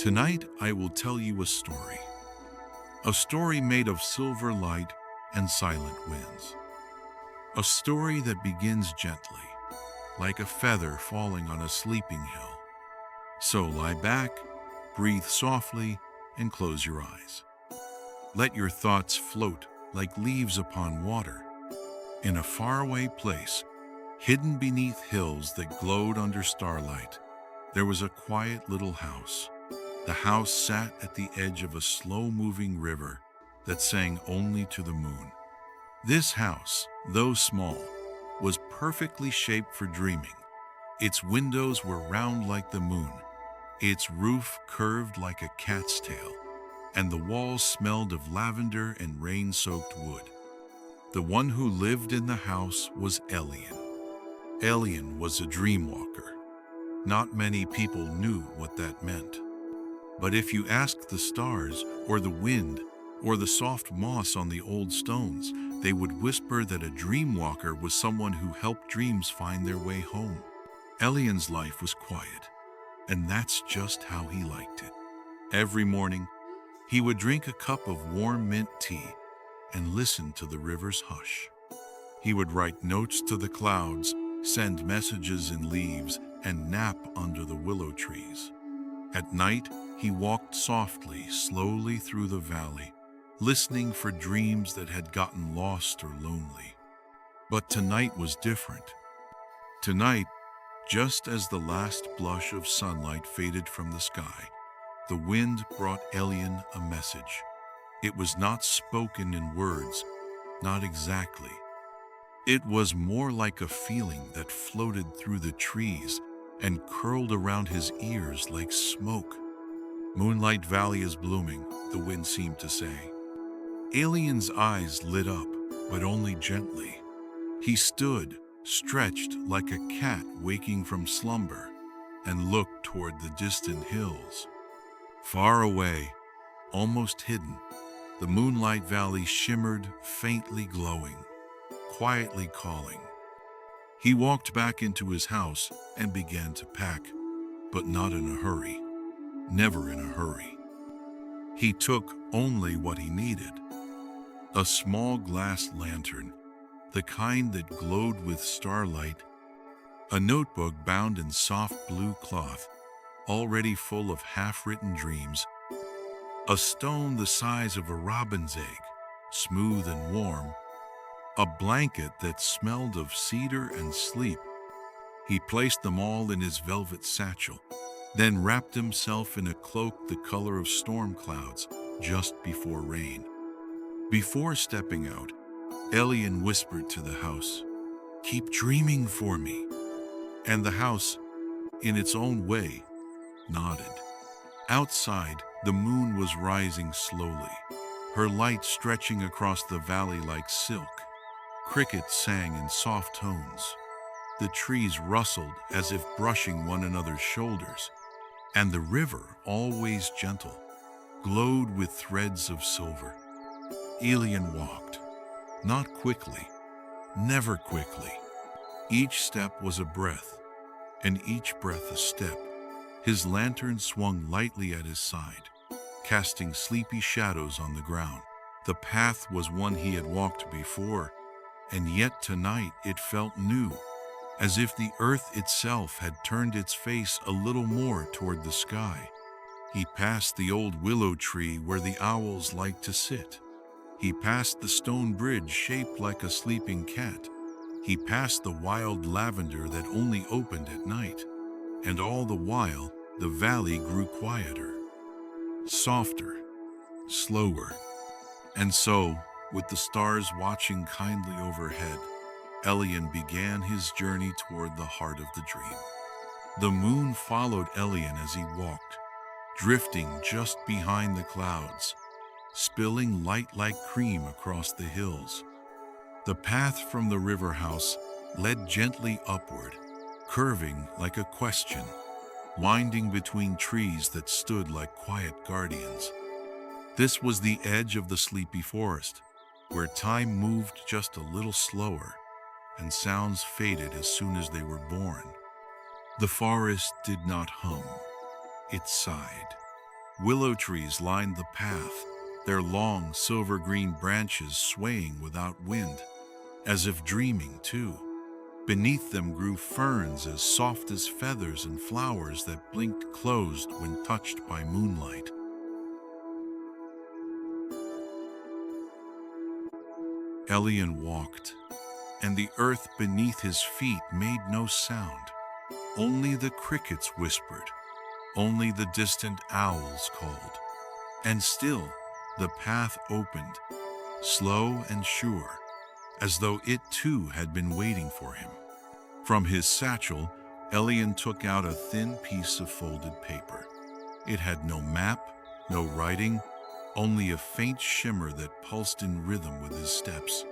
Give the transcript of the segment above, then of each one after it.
Tonight I will tell you a story made of silver light and silent winds, a story that begins gently, like a feather falling on a sleeping hill. So lie back, breathe softly, and close your eyes. Let your thoughts float like leaves upon water. In a faraway place, hidden beneath hills that glowed under starlight, there was a quiet little house. The house sat at the edge of a slow-moving river that sang only to the moon. This house, though small, was perfectly shaped for dreaming. Its windows were round like the moon, its roof curved like a cat's tail, and the walls smelled of lavender and rain-soaked wood. The one who lived in the house was Elian. Elian was a dream walker. Not many people knew what that meant. But if you asked the stars, or the wind, or the soft moss on the old stones, they would whisper that a dream walker was someone who helped dreams find their way home. Elian's life was quiet, and that's just how he liked it. Every morning, he would drink a cup of warm mint tea and listen to the river's hush. He would write notes to the clouds, send messages in leaves, and nap under the willow trees. At night, he walked softly, slowly through the valley, listening for dreams that had gotten lost or lonely. But tonight was different. Tonight, just as the last blush of sunlight faded from the sky, the wind brought Elian a message. It was not spoken in words, not exactly. It was more like a feeling that floated through the trees and curled around his ears like smoke. Moonlight Valley is blooming, the wind seemed to say. Elian's eyes lit up, but only gently. He stood, stretched like a cat waking from slumber, and looked toward the distant hills. Far away, almost hidden, the Moonlight Valley shimmered, faintly glowing, quietly calling. He walked back into his house and began to pack, but not in a hurry. Never in a hurry. He took only what he needed. A small glass lantern, the kind that glowed with starlight, a notebook bound in soft blue cloth, already full of half-written dreams, a stone the size of a robin's egg, smooth and warm, a blanket that smelled of cedar and sleep. He placed them all in his velvet satchel, then wrapped himself in a cloak the color of storm clouds just before rain. Before stepping out, Elian whispered to the house, "Keep dreaming for me." And the house, in its own way, nodded. Outside, the moon was rising slowly, her light stretching across the valley like silk. Crickets sang in soft tones. The trees rustled as if brushing one another's shoulders, and the river, always gentle, glowed with threads of silver. Elian walked, not quickly, never quickly. Each step was a breath, and each breath a step. His lantern swung lightly at his side, casting sleepy shadows on the ground. The path was one he had walked before, and yet tonight it felt new, as if the earth itself had turned its face a little more toward the sky. He passed the old willow tree where the owls liked to sit. He passed the stone bridge shaped like a sleeping cat. He passed the wild lavender that only opened at night. And all the while, the valley grew quieter, softer, slower. And so, with the stars watching kindly overhead, Elian began his journey toward the heart of the dream. The moon followed Elian as he walked, drifting just behind the clouds, spilling light like cream across the hills. The path from the river house led gently upward, curving like a question, winding between trees that stood like quiet guardians. This was the edge of the sleepy forest, where time moved just a little slower, and sounds faded as soon as they were born. The forest did not hum, it sighed. Willow trees lined the path, their long silver-green branches swaying without wind, as if dreaming too. Beneath them grew ferns as soft as feathers and flowers that blinked closed when touched by moonlight. Elian walked, and the earth beneath his feet made no sound. Only the crickets whispered, only the distant owls called. And still, the path opened, slow and sure, as though it too had been waiting for him. From his satchel, Elian took out a thin piece of folded paper. It had no map, no writing, only a faint shimmer that pulsed in rhythm with his steps.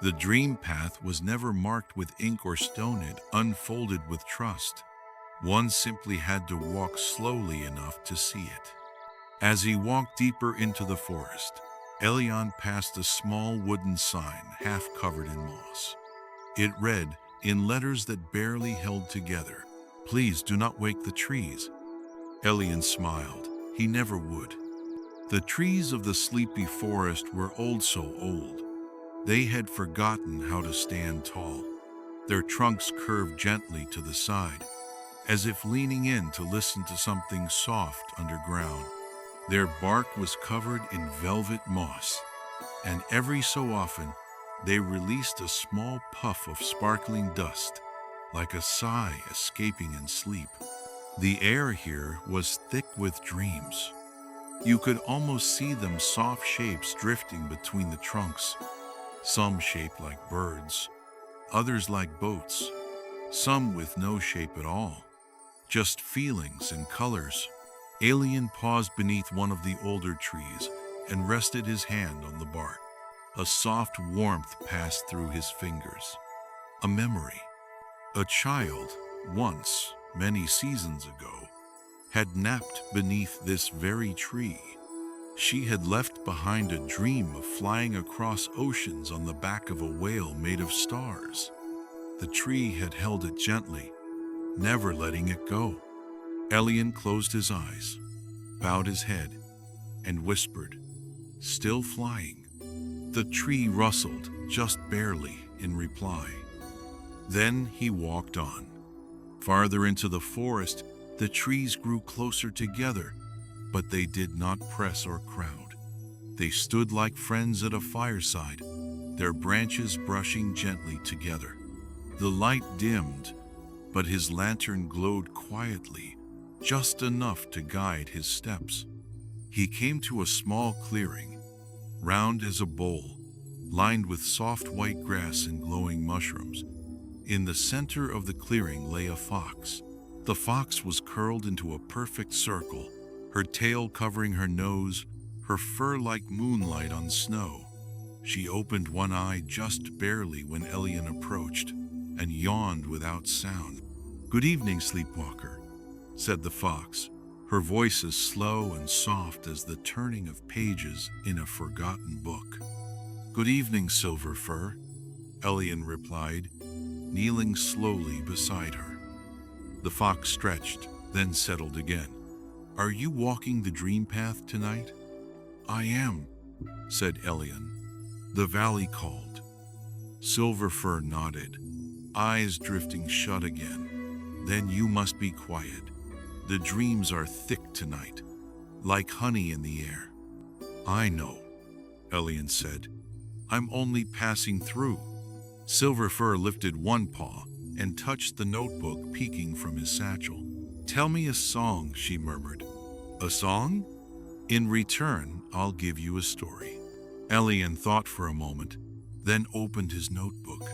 The dream path was never marked with ink or stone, it unfolded with trust. One simply had to walk slowly enough to see it. As he walked deeper into the forest, Elian passed a small wooden sign half covered in moss. It read, in letters that barely held together, "Please do not wake the trees." Elian smiled. He never would. The trees of the sleepy forest were old, so old. They had forgotten how to stand tall. Their trunks curved gently to the side, as if leaning in to listen to something soft underground. Their bark was covered in velvet moss, and every so often they released a small puff of sparkling dust, like a sigh escaping in sleep. The air here was thick with dreams. You could almost see them, soft shapes drifting between the trunks, some shaped like birds, others like boats, some with no shape at all, just feelings and colors. Elian paused beneath one of the older trees and rested his hand on the bark. A soft warmth passed through his fingers. A memory. A child, once, many seasons ago, had napped beneath this very tree. She had left behind a dream of flying across oceans on the back of a whale made of stars. The tree had held it gently, never letting it go. Elian closed his eyes, bowed his head, and whispered, "Still flying." The tree rustled, just barely, in reply. Then he walked on. Farther into the forest, the trees grew closer together, but they did not press or crowd. They stood like friends at a fireside, their branches brushing gently together. The light dimmed, but his lantern glowed quietly, just enough to guide his steps. He came to a small clearing, round as a bowl, lined with soft white grass and glowing mushrooms. In the center of the clearing lay a fox. The fox was curled into a perfect circle, her tail covering her nose, her fur like moonlight on snow. She opened one eye just barely when Elian approached, and yawned without sound. "Good evening, sleepwalker," said the fox, her voice as slow and soft as the turning of pages in a forgotten book. "Good evening, Silver Fur," Elian replied, kneeling slowly beside her. The fox stretched, then settled again. "Are you walking the dream path tonight?" "I am," said Elian. The valley called. Silver Fur nodded, eyes drifting shut again. "Then you must be quiet. The dreams are thick tonight, like honey in the air." "I know," Elian said. "I'm only passing through." Silver Fur lifted one paw and touched the notebook peeking from his satchel. "Tell me a song," she murmured. "A song? In return, I'll give you a story." Elian thought for a moment, then opened his notebook.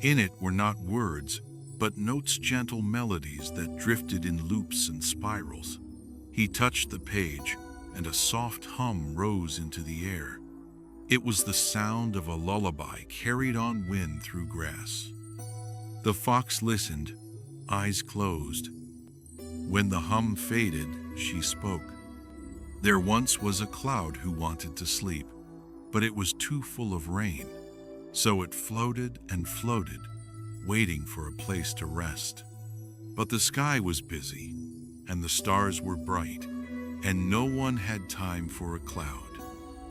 In it were not words, but notes, gentle melodies that drifted in loops and spirals. He touched the page, and a soft hum rose into the air. It was the sound of a lullaby carried on wind through grass. The fox listened, eyes closed. When the hum faded, she spoke. "There once was a cloud who wanted to sleep, but it was too full of rain. So it floated and floated, waiting for a place to rest. But the sky was busy, and the stars were bright. and no one had time for a cloud.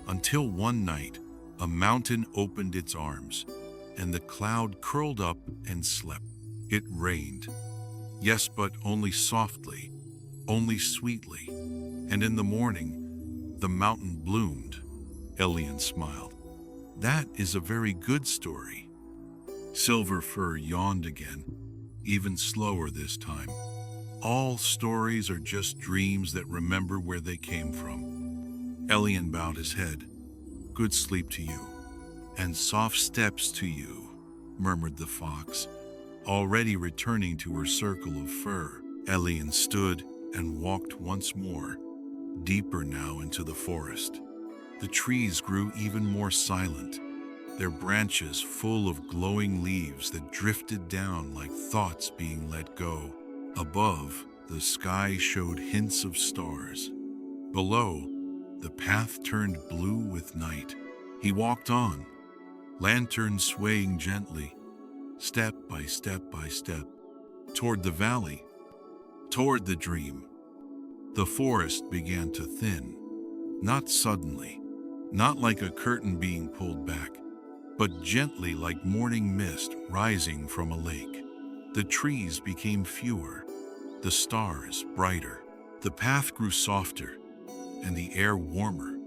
Until one night, a mountain opened its arms, and the cloud curled up and slept. It rained. Yes, but only softly, only sweetly. And in the morning, the mountain bloomed. Elian smiled. That is a very good story. Silver Fir yawned again, even slower this time. All stories are just dreams that remember where they came from. Elian bowed his head. Good sleep to you, and soft steps to you, murmured the fox, already returning to her circle of fur. Elian stood and walked once more, deeper now into the forest. The trees grew even more silent, their branches full of glowing leaves that drifted down like thoughts being let go. Above, the sky showed hints of stars. Below, the path turned blue with night. He walked on, lantern swaying gently, step by step by step, toward the valley, toward the dream. The forest began to thin, not suddenly, not like a curtain being pulled back, but gently like morning mist rising from a lake. The trees became fewer, the stars brighter. The path grew softer, and the air warmer,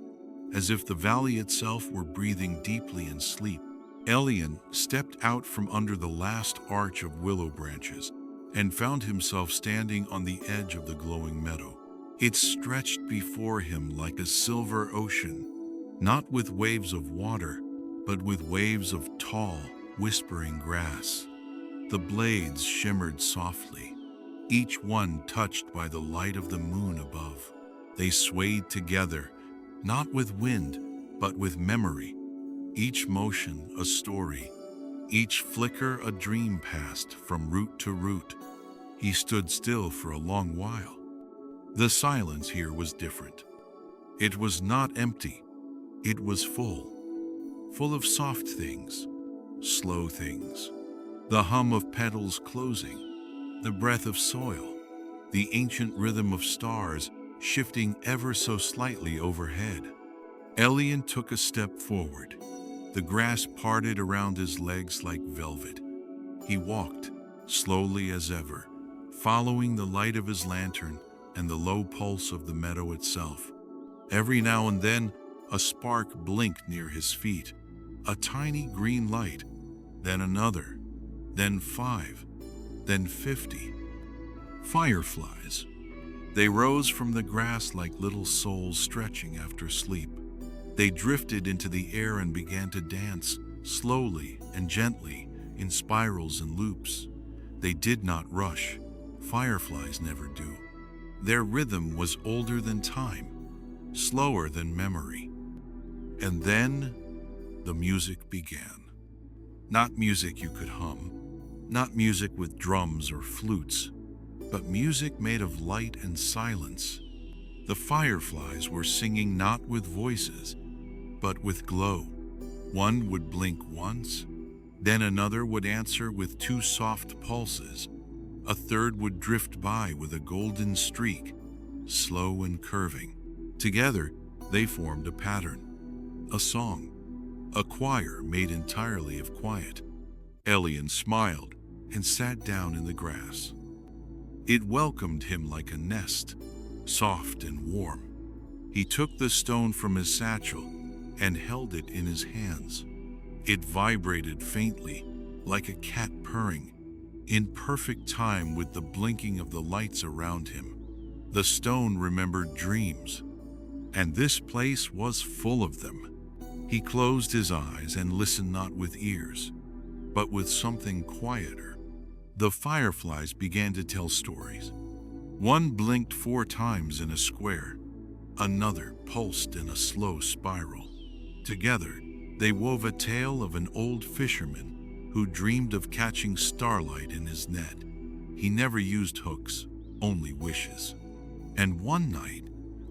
as if the valley itself were breathing deeply in sleep. Elian stepped out from under the last arch of willow branches and found himself standing on the edge of the glowing meadow. It stretched before him like a silver ocean, not with waves of water, but with waves of tall, whispering grass. The blades shimmered softly, each one touched by the light of the moon above. They swayed together, not with wind, but with memory. Each motion a story, each flicker a dream passed from root to root. He stood still for a long while. The silence here was different. It was not empty. It was full of soft things, slow things. The hum of petals closing, the breath of soil, the ancient rhythm of stars shifting ever so slightly overhead. Elian took a step forward. The grass parted around his legs like velvet. He walked, slowly as ever, following the light of his lantern and the low pulse of the meadow itself. Every now and then, a spark blinked near his feet, a tiny green light, then another, then 5, then 50. Fireflies. They rose from the grass like little souls stretching after sleep. They drifted into the air and began to dance, slowly and gently, in spirals and loops. They did not rush. Fireflies never do. Their rhythm was older than time, slower than memory. And then the music began. Not music you could hum, not music with drums or flutes, but music made of light and silence. The fireflies were singing not with voices, but with glow. One would blink once, then another would answer with 2 soft pulses. A third would drift by with a golden streak, slow and curving. Together, they formed a pattern, a song, a choir made entirely of quiet. Elian smiled and sat down in the grass. It welcomed him like a nest, soft and warm. He took the stone from his satchel and held it in his hands. It vibrated faintly, like a cat purring, in perfect time with the blinking of the lights around him. The stone remembered dreams, and this place was full of them. He closed his eyes and listened not with ears, but with something quieter. The fireflies began to tell stories. One blinked 4 times in a square, another pulsed in a slow spiral. Together, they wove a tale of an old fisherman who dreamed of catching starlight in his net. He never used hooks, only wishes. And one night,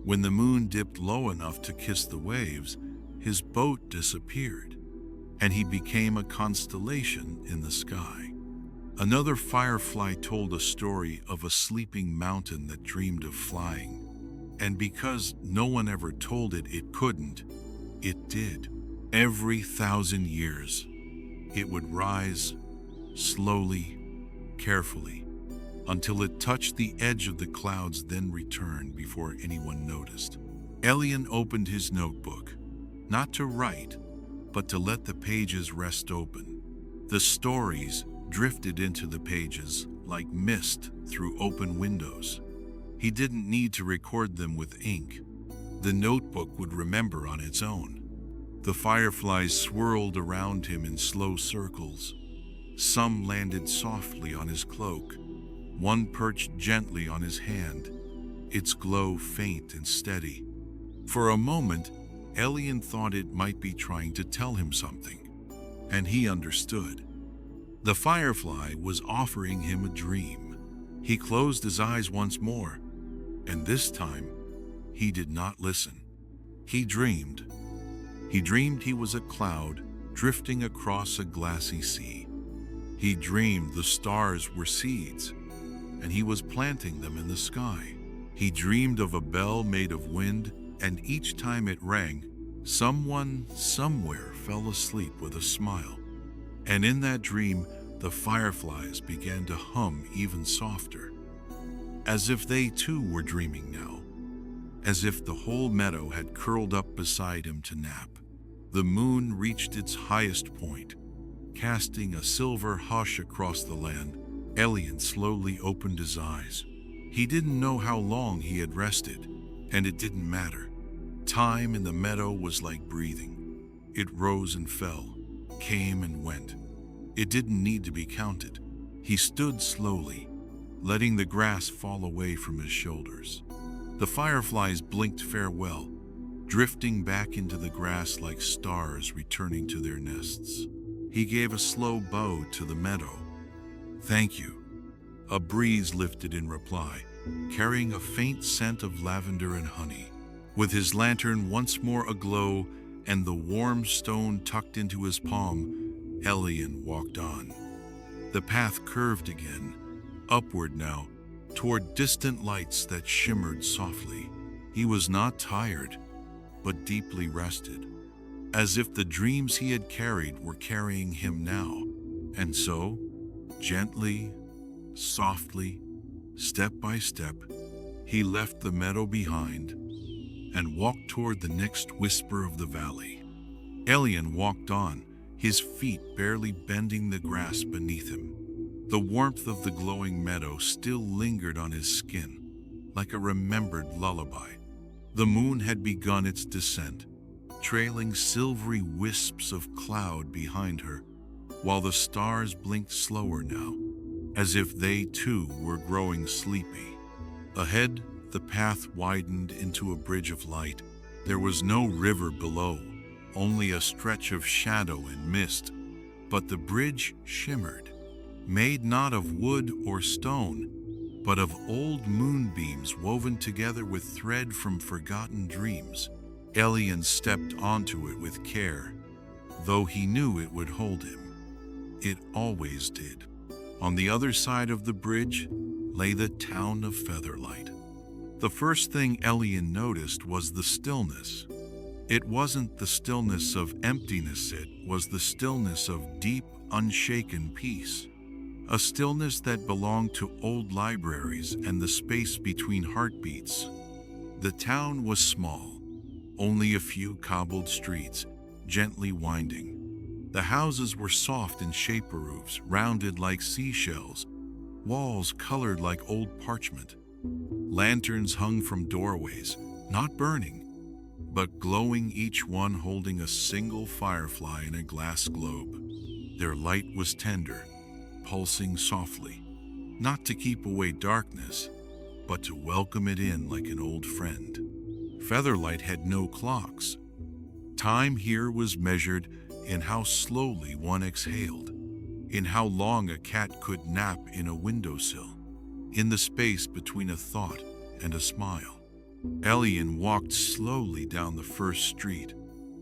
when the moon dipped low enough to kiss the waves, his boat disappeared, and he became a constellation in the sky. Another firefly told a story of a sleeping mountain that dreamed of flying, And because no one ever told it it couldn't, it did. Every 1,000 years, it would rise slowly, carefully, until it touched the edge of the clouds, then returned before anyone noticed. Elian opened his notebook, not to write, but to let the pages rest open. The stories drifted into the pages like mist through open windows. He didn't need to record them with ink. The notebook would remember on its own. The fireflies swirled around him in slow circles. Some landed softly on his cloak. One perched gently on his hand, its glow faint and steady. For a moment, Elian thought it might be trying to tell him something, and he understood. The firefly was offering him a dream. He closed his eyes once more, and this time, he did not listen. He dreamed. He dreamed he was a cloud drifting across a glassy sea. He dreamed the stars were seeds, and he was planting them in the sky. He dreamed of a bell made of wind, and each time it rang, someone somewhere fell asleep with a smile. And in that dream, the fireflies began to hum even softer, as if they too were dreaming now, as if the whole meadow had curled up beside him to nap. The moon reached its highest point, casting a silver hush across the land. Elian slowly opened his eyes. He didn't know how long he had rested, and it didn't matter. Time in the meadow was like breathing. It rose and fell, came and went. It didn't need to be counted. He stood slowly, letting the grass fall away from his shoulders. The fireflies blinked farewell, drifting back into the grass like stars returning to their nests. He gave a slow bow to the meadow. "Thank you." A breeze lifted in reply, carrying a faint scent of lavender and honey. With his lantern once more aglow and the warm stone tucked into his palm, Elian walked on. The path curved again, upward now, toward distant lights that shimmered softly. He was not tired, but deeply rested, as if the dreams he had carried were carrying him now. And so, gently, softly, step by step, he left the meadow behind and walked toward the next whisper of the valley. Elian walked on, his feet barely bending the grass beneath him. The warmth of the glowing meadow still lingered on his skin, like a remembered lullaby. The moon had begun its descent, trailing silvery wisps of cloud behind her, while the stars blinked slower now, as if they too were growing sleepy. Ahead, the path widened into a bridge of light. There was no river below, only a stretch of shadow and mist, but the bridge shimmered, made not of wood or stone, but of old moonbeams woven together with thread from forgotten dreams. Elian stepped onto it with care, though he knew it would hold him. It always did. On the other side of the bridge lay the town of Featherlight. The first thing Elian noticed was the stillness. It wasn't the stillness of emptiness, it was the stillness of deep, unshaken peace. A stillness that belonged to old libraries and the space between heartbeats. The town was small, only a few cobbled streets, gently winding. The houses were soft in shape, roofs rounded like seashells, walls colored like old parchment. Lanterns hung from doorways, not burning, but glowing, each one holding a single firefly in a glass globe. Their light was tender, pulsing softly, not to keep away darkness, but to welcome it in like an old friend. Featherlight had no clocks. Time here was measured in how slowly one exhaled, in how long a cat could nap in a windowsill, in the space between a thought and a smile. Elian walked slowly down the first street,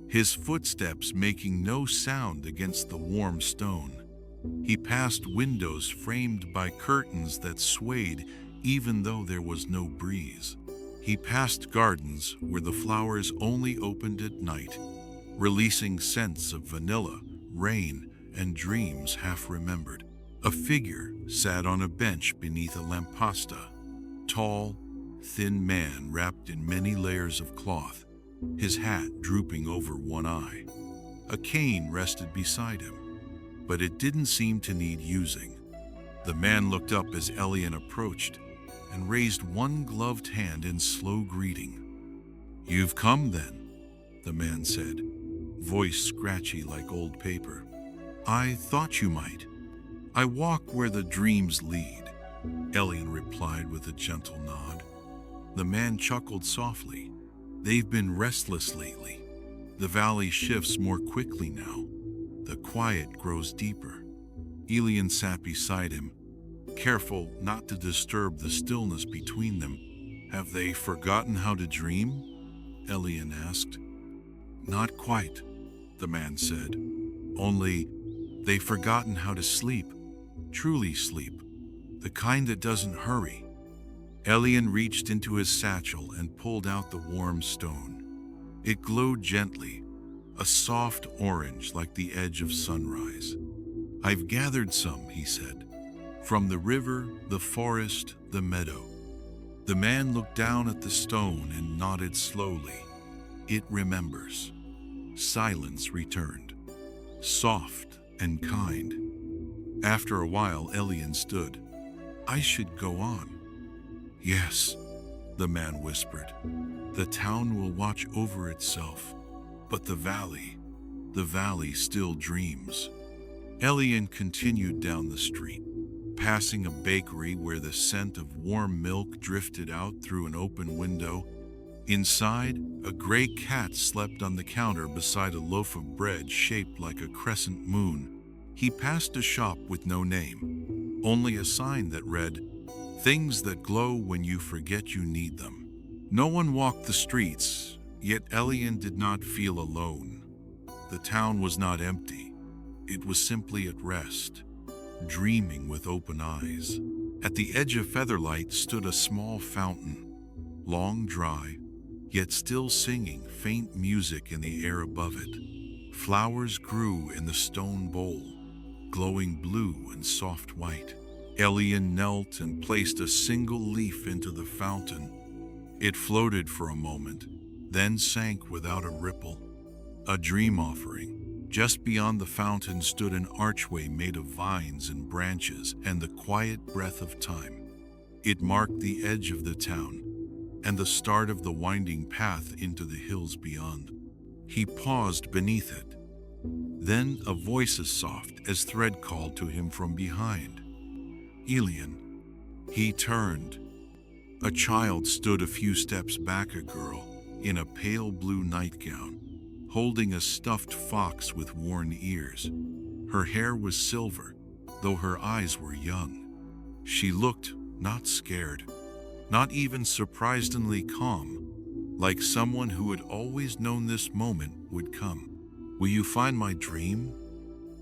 his footsteps making no sound against the warm stone. He passed windows framed by curtains that swayed even though there was no breeze. He passed gardens where the flowers only opened at night, releasing scents of vanilla, rain, and dreams half remembered. A figure sat on a bench beneath a lampasta. Tall, thin man wrapped in many layers of cloth, his hat drooping over one eye. A cane rested beside him, but it didn't seem to need using. The man looked up as Elian approached and raised one gloved hand in slow greeting. "You've come then," the man said, voice scratchy like old paper. "I thought you might. I walk where the dreams lead," Elian replied with a gentle nod. The man chuckled softly. "They've been restless lately. The valley shifts more quickly now. The quiet grows deeper." Elian sat beside him, careful not to disturb the stillness between them. "Have they forgotten how to dream?" Elian asked. "Not quite," the man said. "Only they've forgotten how to sleep, truly sleep, the kind that doesn't hurry." Elian reached into his satchel and pulled out the warm stone. It glowed gently, a soft orange like the edge of sunrise. "I've gathered some," he said, "from the river, the forest, the meadow." The man looked down at the stone and nodded slowly. "It remembers." Silence returned, soft and kind. After a while, Elian stood. "I should go on." "Yes," the man whispered. "The town will watch over itself, but the valley still dreams." Elian continued down the street, passing a bakery where the scent of warm milk drifted out through an open window. Inside, a gray cat slept on the counter beside a loaf of bread shaped like a crescent moon. He passed a shop with no name, only a sign that read, "Things that glow when you forget you need them." No one walked the streets, yet Elian did not feel alone. The town was not empty. It was simply at rest, dreaming with open eyes. At the edge of Featherlight stood a small fountain, long dry, yet still singing faint music in the air above it. Flowers grew in the stone bowl, glowing blue and soft white. Elian knelt and placed a single leaf into the fountain. It floated for a moment, then sank without a ripple. A dream offering. Just beyond the fountain stood an archway made of vines and branches and the quiet breath of time. It marked the edge of the town and the start of the winding path into the hills beyond. He paused beneath it. Then a voice as soft as thread called to him from behind. "Elian." He turned. A child stood a few steps back, a girl in a pale blue nightgown, holding a stuffed fox with worn ears. Her hair was silver, though her eyes were young. She looked not scared, not even surprisingly calm, like someone who had always known this moment would come. "Will you find my dream?"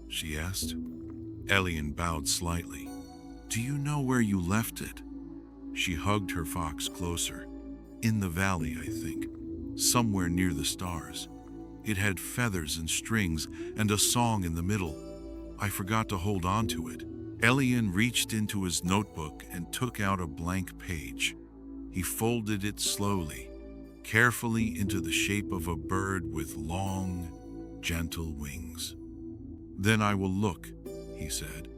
she asked. Elian bowed slightly. "Do you know where you left it?" She hugged her fox closer. "In the valley, I think, somewhere near the stars. It had feathers and strings and a song in the middle. I forgot to hold on to it." Elian reached into his notebook and took out a blank page. He folded it slowly, carefully into the shape of a bird with long, gentle wings. "Then I will look," he said,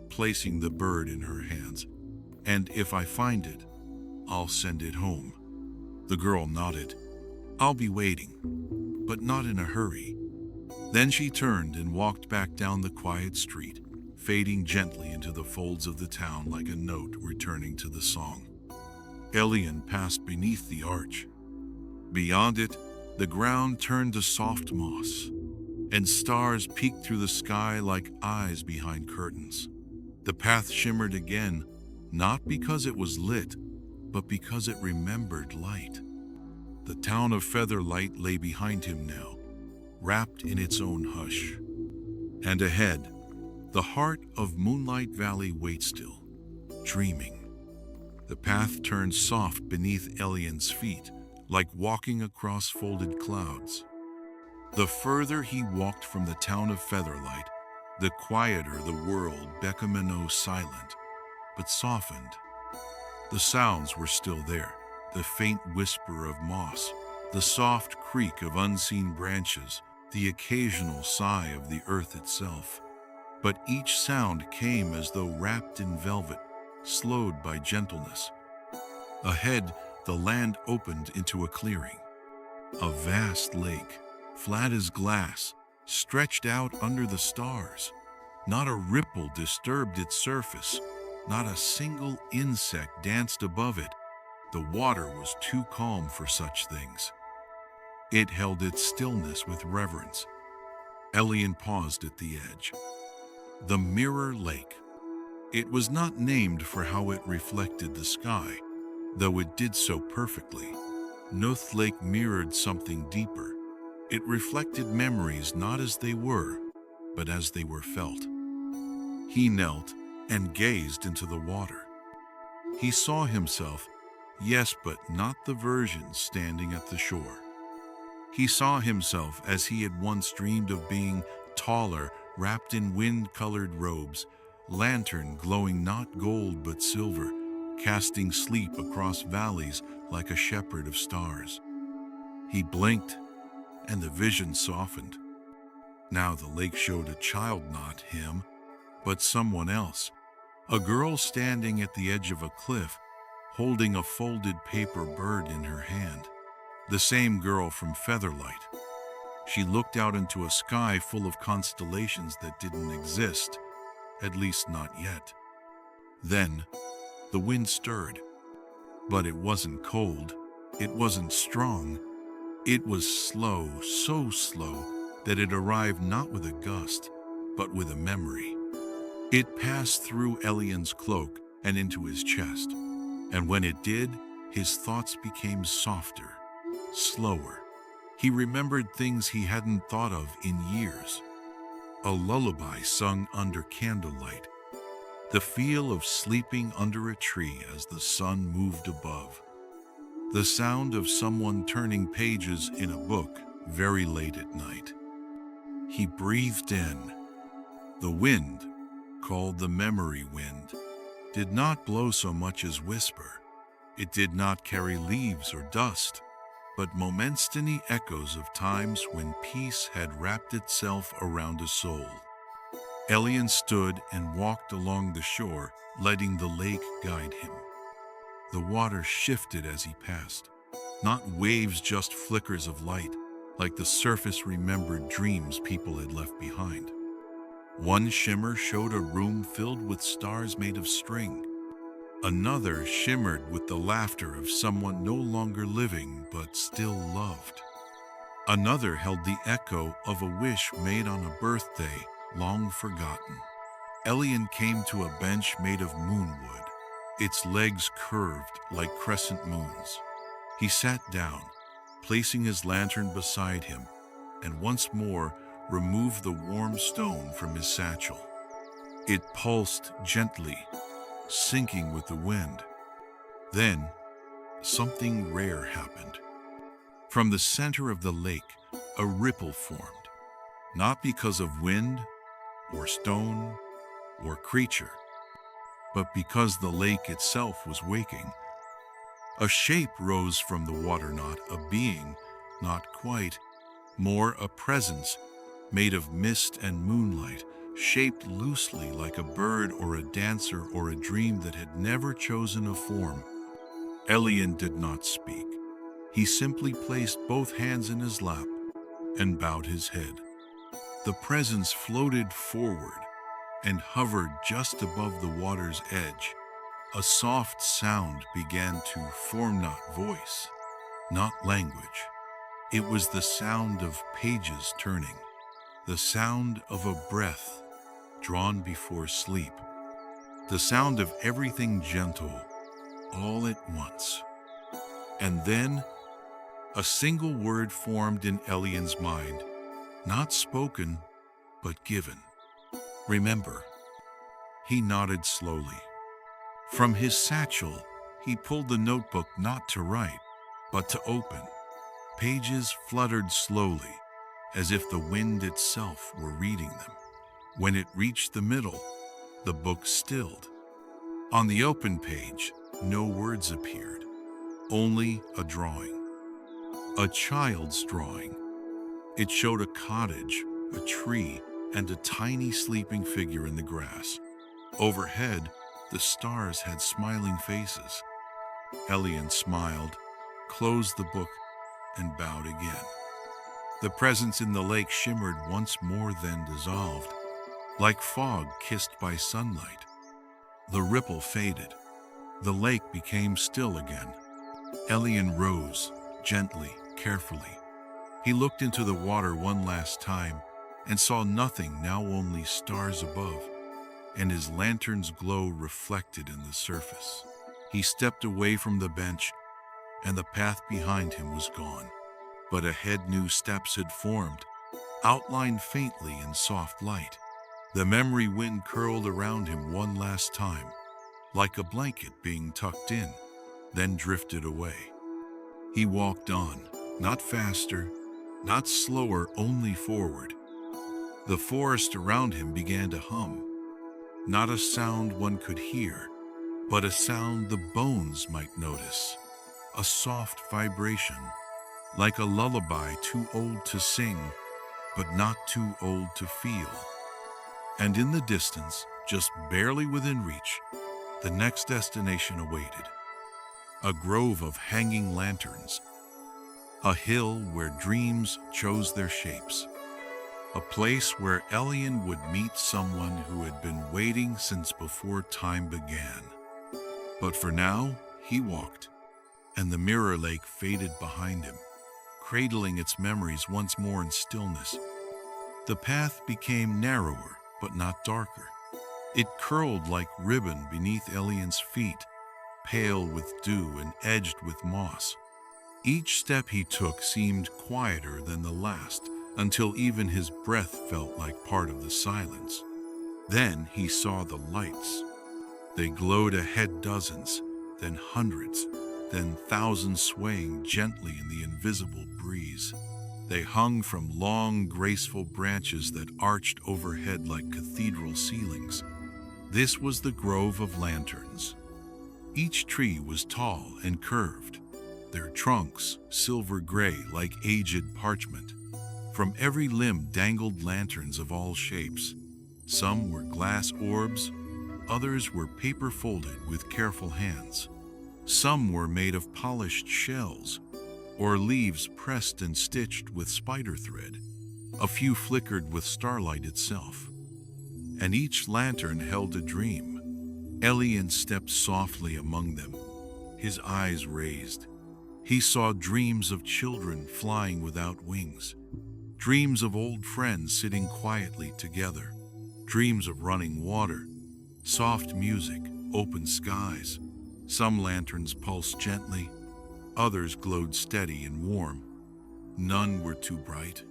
placing the bird in her hands. "And if I find it, I'll send it home." The girl nodded. "I'll be waiting, but not in a hurry." Then she turned and walked back down the quiet street, fading gently into the folds of the town like a note returning to the song. Elian passed beneath the arch. Beyond it, the ground turned to soft moss, and stars peeked through the sky like eyes behind curtains. The path shimmered again, not because it was lit, but because it remembered light. The town of Featherlight lay behind him now, wrapped in its own hush. And ahead, the heart of Moonlight Valley waited still, dreaming. The path turned soft beneath Elian's feet, like walking across folded clouds. The further he walked from the town of Featherlight, the quieter the world became, silent, but softened. The sounds were still there, the faint whisper of moss, the soft creak of unseen branches, the occasional sigh of the earth itself. But each sound came as though wrapped in velvet, slowed by gentleness. Ahead, the land opened into a clearing. A vast lake, flat as glass, stretched out under the stars. Not a ripple disturbed its surface. Not a single insect danced above it. The water was too calm for such things. It held its stillness with reverence. Elian paused at the edge. The Mirror Lake. It was not named for how it reflected the sky, though it did so perfectly. Noth Lake mirrored something deeper. It reflected memories not as they were, but as they were felt. He knelt and gazed into the water. He saw himself, yes, but not the version standing at the shore. He saw himself as he had once dreamed of being, taller, wrapped in wind-colored robes, lantern glowing not gold but silver, casting sleep across valleys like a shepherd of stars. He blinked, and the vision softened. Now the lake showed a child, not him, but someone else, a girl standing at the edge of a cliff, holding a folded paper bird in her hand. The same girl from Featherlight. She looked out into a sky full of constellations that didn't exist, at least not yet. Then, the wind stirred. But it wasn't cold, it wasn't strong. It was slow, so slow that it arrived not with a gust, but with a memory. It passed through Elian's cloak and into his chest, and when it did, his thoughts became softer, slower. He remembered things he hadn't thought of in years. A lullaby sung under candlelight. The feel of sleeping under a tree as the sun moved above. The sound of someone turning pages in a book very late at night. He breathed in. The wind, called the memory wind, did not blow so much as whisper. It did not carry leaves or dust, but momentary echoes of times when peace had wrapped itself around a soul. Elian stood and walked along the shore, letting the lake guide him. The water shifted as he passed. Not waves, just flickers of light, like the surface remembered dreams people had left behind. One shimmer showed a room filled with stars made of string. Another shimmered with the laughter of someone no longer living but still loved. Another held the echo of a wish made on a birthday long forgotten. Elian came to a bench made of moonwood, its legs curved like crescent moons. He sat down, placing his lantern beside him, and once more removed the warm stone from his satchel. It pulsed gently, sinking with the wind. Then, something rare happened. From the center of the lake, a ripple formed, not because of wind, or stone, or creature, but because the lake itself was waking. A shape rose from the water, not a being, not quite, more a presence, made of mist and moonlight, shaped loosely like a bird or a dancer or a dream that had never chosen a form. Elian did not speak. He simply placed both hands in his lap and bowed his head. The presence floated forward and hovered just above the water's edge. A soft sound began to form, not voice, not language. It was the sound of pages turning, the sound of a breath drawn before sleep, the sound of everything gentle all at once. And then a single word formed in Elian's mind, not spoken, but given. Remember. He nodded slowly. From his satchel, He pulled the notebook not to write, but to open. Pages fluttered slowly, as if the wind itself were reading them. When it reached the middle, the book stilled. On the open page, no words appeared, only a drawing. A child's drawing. It showed a cottage, a tree, and a tiny sleeping figure in the grass. Overhead, the stars had smiling faces. Elian smiled, closed the book, and bowed again. The presence in the lake shimmered once more, then dissolved, like fog kissed by sunlight. The ripple faded. The lake became still again. Elian rose, gently, carefully. He looked into the water one last time and saw nothing, now only stars above, and his lantern's glow reflected in the surface. He stepped away from the bench, and the path behind him was gone. But ahead new steps had formed, outlined faintly in soft light. The memory wind curled around him one last time, like a blanket being tucked in, then drifted away. He walked on, not faster, not slower, only forward. The forest around him began to hum, not a sound one could hear, but a sound the bones might notice, a soft vibration, like a lullaby too old to sing, but not too old to feel. And in the distance, just barely within reach, the next destination awaited. A grove of hanging lanterns, a hill where dreams chose their shapes, a place where Elian would meet someone who had been waiting since before time began. But for now, he walked, and the mirror lake faded behind him, cradling its memories once more in stillness. The path became narrower, but not darker. It curled like ribbon beneath Elian's feet, pale with dew and edged with moss. Each step he took seemed quieter than the last, until even his breath felt like part of the silence. Then he saw the lights. They glowed ahead, dozens, then hundreds, then thousands, swaying gently in the invisible breeze. They hung from long, graceful branches that arched overhead like cathedral ceilings. This was the grove of lanterns. Each tree was tall and curved, their trunks silver gray like aged parchment. From every limb dangled lanterns of all shapes. Some were glass orbs, others were paper folded with careful hands. Some were made of polished shells, or leaves pressed and stitched with spider thread. A few flickered with starlight itself. And each lantern held a dream. Elian stepped softly among them, his eyes raised. He saw dreams of children flying without wings, dreams of old friends sitting quietly together, dreams of running water, soft music, open skies. Some lanterns pulsed gently, others glowed steady and warm. None were too bright,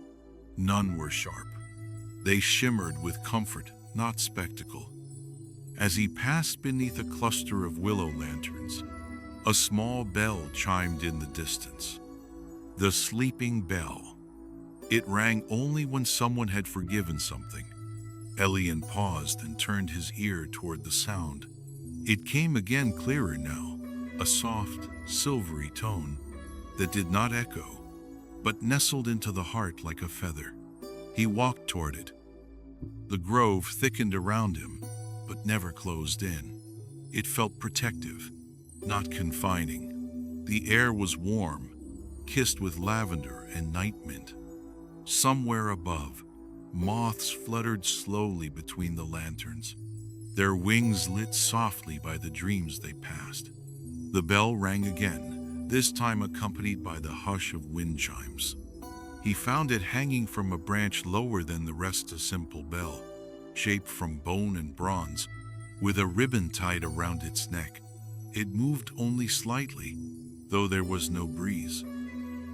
none were sharp. They shimmered with comfort, not spectacle. As he passed beneath a cluster of willow lanterns, a small bell chimed in the distance. The sleeping bell. It rang only when someone had forgiven something. Elian paused and turned his ear toward the sound. It came again, clearer now, a soft, silvery tone that did not echo, but nestled into the heart like a feather. He walked toward it. The grove thickened around him, but never closed in. It felt protective, not confining. The air was warm, kissed with lavender and night mint. Somewhere above, moths fluttered slowly between the lanterns, their wings lit softly by the dreams they passed. The bell rang again, this time accompanied by the hush of wind chimes. He found it hanging from a branch lower than the rest, a simple bell, shaped from bone and bronze, with a ribbon tied around its neck. It moved only slightly, though there was no breeze.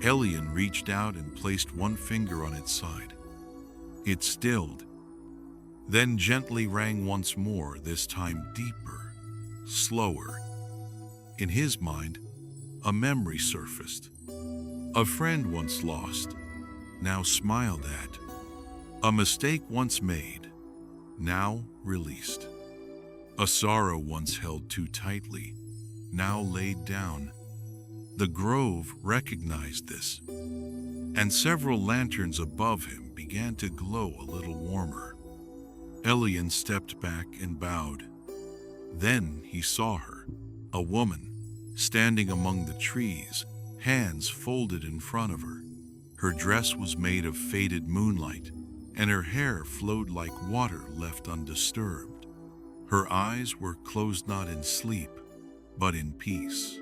Elian reached out and placed one finger on its side. It stilled, then gently rang once more, this time deeper, slower. In his mind, a memory surfaced. A friend once lost, now smiled at. A mistake once made, now released. A sorrow once held too tightly, now laid down. The grove recognized this, and several lanterns above him began to glow a little warmer. Elian stepped back and bowed. Then he saw her, a woman, standing among the trees, hands folded in front of her. Her dress was made of faded moonlight, and her hair flowed like water left undisturbed. Her eyes were closed not in sleep, but in peace.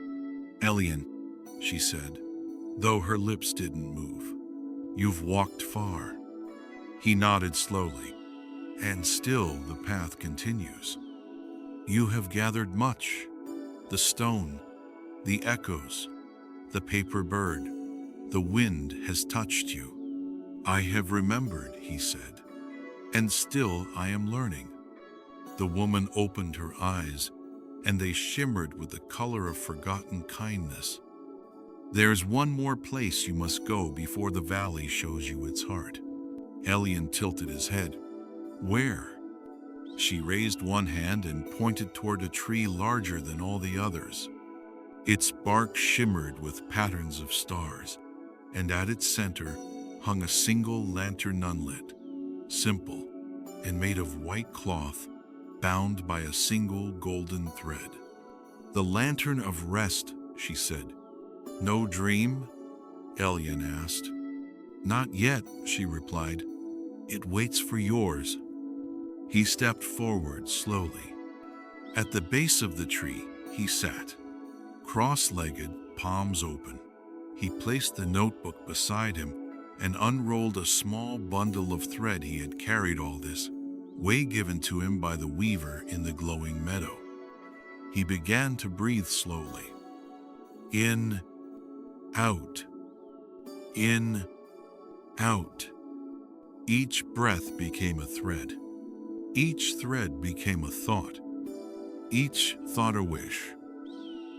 "Elian," she said, though her lips didn't move, "you've walked far." He nodded slowly, "And still the path continues. You have gathered much, the stone, the echoes, the paper bird. The wind has touched you." "I have remembered," he said, "and still I am learning." The woman opened her eyes, and they shimmered with the color of forgotten kindness. "There's one more place you must go before the valley shows you its heart." Elian tilted his head. "Where?" She raised one hand and pointed toward a tree larger than all the others. Its bark shimmered with patterns of stars, and at its center hung a single lantern unlit, simple, and made of white cloth, bound by a single golden thread. "The lantern of rest," she said. "No dream?" Elian asked. "Not yet," she replied. "It waits for yours." He stepped forward slowly. At the base of the tree, he sat, cross-legged, palms open. He placed the notebook beside him and unrolled a small bundle of thread he had carried all this way given to him by the weaver in the glowing meadow. He began to breathe slowly. In, out, in, out. Each breath became a thread. Each thread became a thought. Each thought a wish.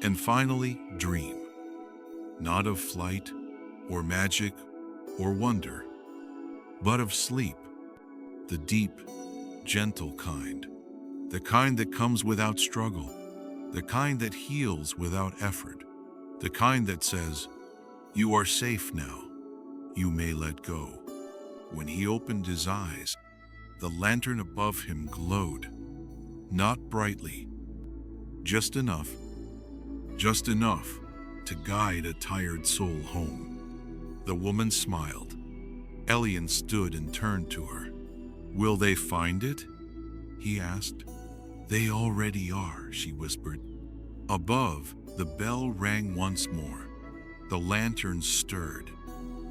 And finally, dream. Not of flight, or magic, or wonder, but of sleep. The deep, gentle kind. The kind that comes without struggle. The kind that heals without effort. The kind that says, "You are safe now. You may let go." When he opened his eyes, the lantern above him glowed. Not brightly. Just enough to guide a tired soul home. The woman smiled. Elian stood and turned to her. "Will they find it?" he asked. "They already are," she whispered. Above, the bell rang once more. The lantern stirred.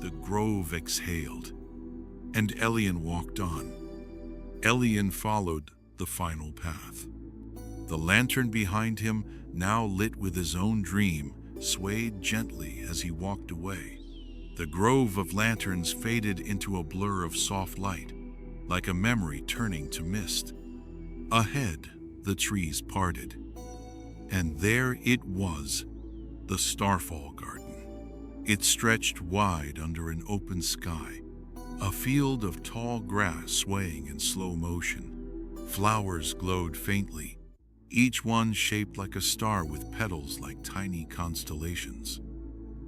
The grove exhaled. And Elian walked on. Elian followed the final path. The lantern behind him, now lit with his own dream, swayed gently as he walked away. The grove of lanterns faded into a blur of soft light, like a memory turning to mist. Ahead, the trees parted. And there it was, the Starfall Garden. It stretched wide under an open sky, a field of tall grass swaying in slow motion. Flowers glowed faintly, each one shaped like a star with petals like tiny constellations.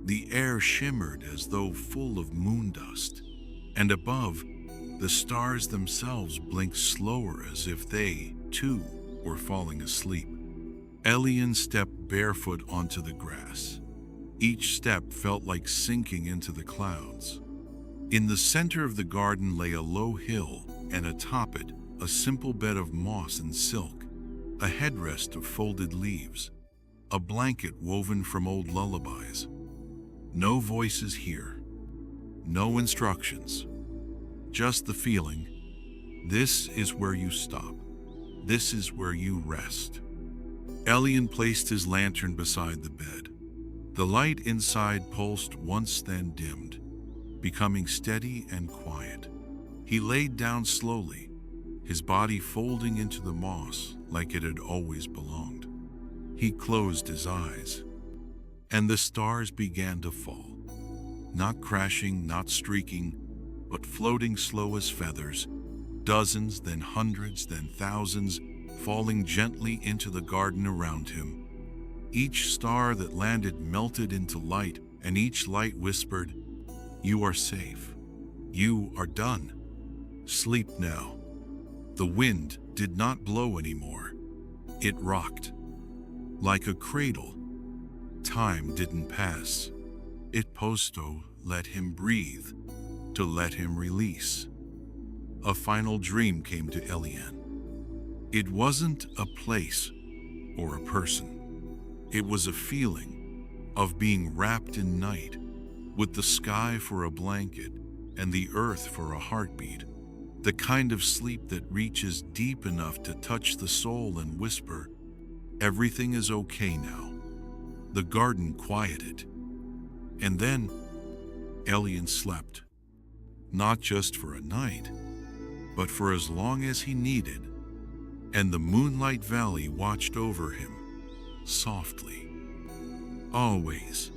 The air shimmered as though full of moon dust, and above, the stars themselves blinked slower as if they, too, were falling asleep. Elian stepped barefoot onto the grass. Each step felt like sinking into the clouds. In the center of the garden lay a low hill, and atop it, a simple bed of moss and silk, a headrest of folded leaves, a blanket woven from old lullabies. No voices here, no instructions, just the feeling, this is where you stop, this is where you rest. Elian placed his lantern beside the bed. The light inside pulsed once, then dimmed, becoming steady and quiet. He laid down slowly, his body folding into the moss like it had always belonged. He closed his eyes, and the stars began to fall, not crashing, not streaking, but floating slow as feathers, dozens, then hundreds, then thousands, falling gently into the garden around him. Each star that landed melted into light, and each light whispered, "You are safe. You are done. Sleep now." The wind did not blow anymore. It rocked. Like a cradle. Time didn't pass. It posto let him breathe, to let him release. A final dream came to Elian. It wasn't a place or a person. It was a feeling of being wrapped in night, with the sky for a blanket and the earth for a heartbeat. The kind of sleep that reaches deep enough to touch the soul and whisper, "Everything is okay now." The garden quieted. And then Elian slept. Not just for a night, but for as long as he needed. And the Moonlight Valley watched over him, softly, always.